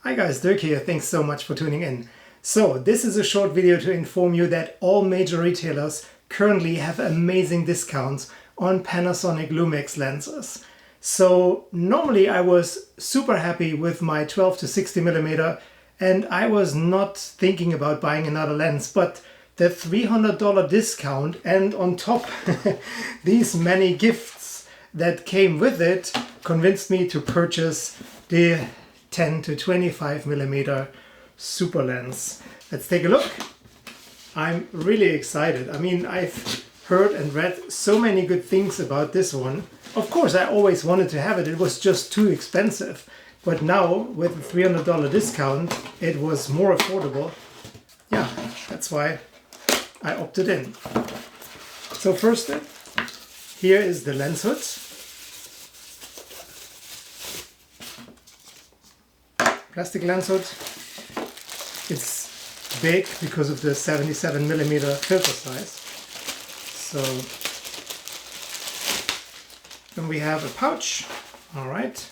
Hi guys, Dirk here. Thanks so much for tuning in. So this is a short video to inform you that all major retailers currently have amazing discounts on Panasonic Lumix lenses. So normally I was super happy with my 12 to 60mm and I was not thinking about buying another lens, but the $300 discount and on top these many gifts that came with it convinced me to purchase the 10 to 25mm super lens. Let's take a look. I'm really excited. I mean, I've heard and read so many good things about this one. Of course, I always wanted to have it. It was just too expensive. But now, with the $300 discount, it was more affordable. Yeah, that's why I opted in. So first, here is the lens hood. Plastic lens hood. It's big because of the 77mm filter size. So then we have a pouch. All right.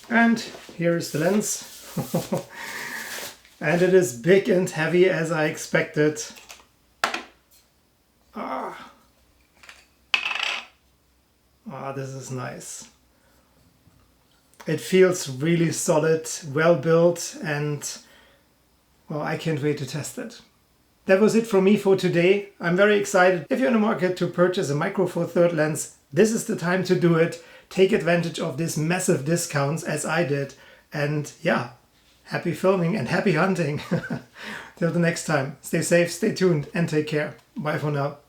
And here is the lens. And it is big and heavy as I expected. This is nice. It feels really solid, well built, and well, I can't wait to test it. That was it from me for today. I'm very excited. If you're in the market to purchase a Micro Four Third lens, this is the time to do it. Take advantage of these massive discounts as I did. And yeah, happy filming and happy hunting. Till the next time, stay safe, stay tuned, and take care. Bye for now.